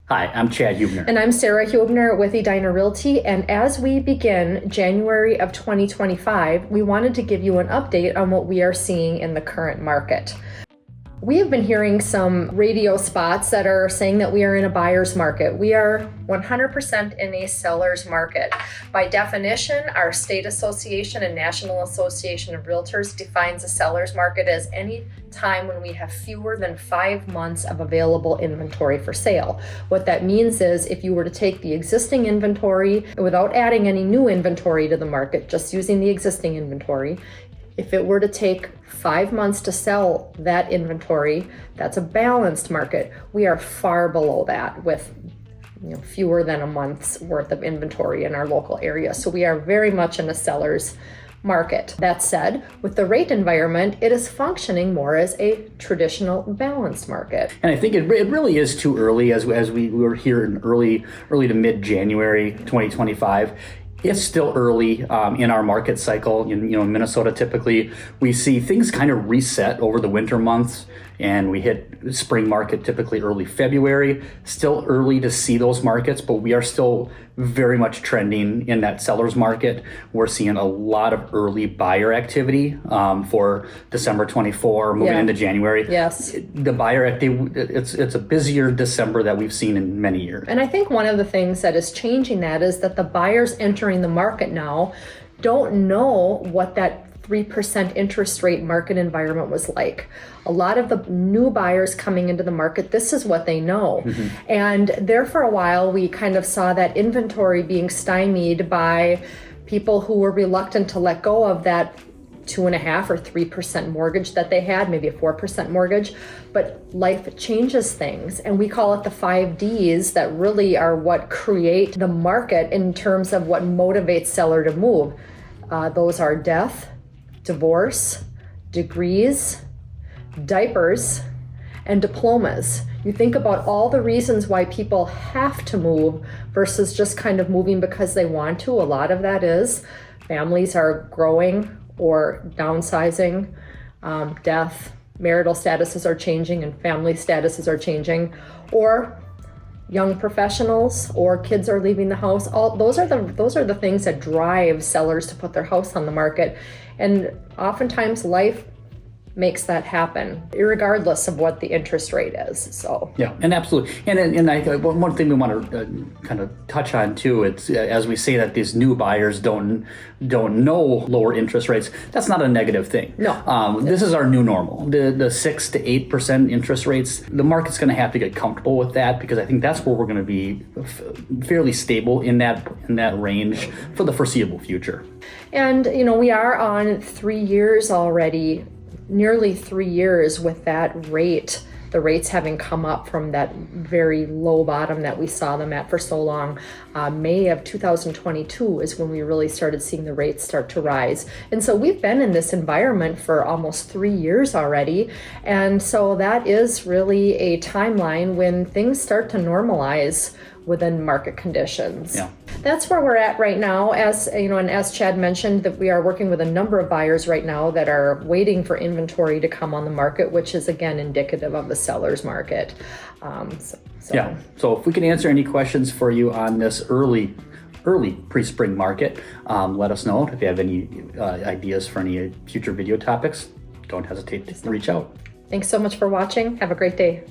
Hi, I'm Chad Huebener. And I'm Sara Huebener with Edina Realty. And as we begin January of 2025, we wanted to give you an update on what we are seeing in the current market. We have been hearing some radio spots that are saying that we are in a buyer's market. We are 100% in a seller's market. By definition, our state association and National Association of Realtors defines a seller's market as any time when we have fewer than 5 months of available inventory for sale. What that means is if you were to take the existing inventory without adding any new inventory to the market, just using the existing inventory, if it were to take 5 months to sell that inventory, that's a balanced market. We are far below that with fewer than a month's worth of inventory in our local area. So we are very much in a seller's market. That said, with the rate environment, it is functioning more as a traditional balanced market. And I think it really is too early as we were here in early to mid-January 2025. It's still early in our market cycle. In Minnesota, typically we see things kind of reset over the winter months, and we hit spring market typically early February. Still early to see those markets, but we are still very much trending in that seller's market. We're seeing a lot of early buyer activity for December 24, moving into January. Yes. The buyer activity, it's a busier December that we've seen in many years. And I think one of the things that is changing that is that the buyers entering the market now don't know what that 3% interest rate market environment was like. A lot of the new buyers coming into the market, this is what they know. Mm-hmm. And there for a while, we kind of saw that inventory being stymied by people who were reluctant to let go of that 2.5% or 3% mortgage that they had, maybe a 4% mortgage. But life changes things. And we call it the 5 Ds that really are what create the market in terms of what motivates seller to move. Those are death, divorce, degrees, diapers, and diplomas. You think about all the reasons why people have to move versus just kind of moving because they want to. A lot of that is families are growing or downsizing, death, marital statuses are changing and family statuses are changing, or young professionals or kids are leaving the house. All those are the things that drive sellers to put their house on the market. And oftentimes life makes that happen, regardless of what the interest rate is. So yeah, and absolutely. And I one thing we want to kind of touch on too, it's as we say that these new buyers don't know lower interest rates. That's not a negative thing. No, this is our new normal. The 6 to 8% interest rates. The market's going to have to get comfortable with that, because I think that's where we're going to be fairly stable in that range for the foreseeable future. And we are on 3 years already. Nearly 3 years with that rate, the rates having come up from that very low bottom that we saw them at for so long. May of 2022 is when we really started seeing the rates start to rise. And so we've been in this environment for almost 3 years already. And so that is really a timeline when things start to normalize within market conditions. Yeah. That's where we're at right now. As and as Chad mentioned, that we are working with a number of buyers right now that are waiting for inventory to come on the market, which is again indicative of the seller's market. Yeah. So if we can answer any questions for you on this early pre-spring market, let us know. If you have any ideas for any future video topics, don't hesitate to reach out. Thanks so much for watching. Have a great day.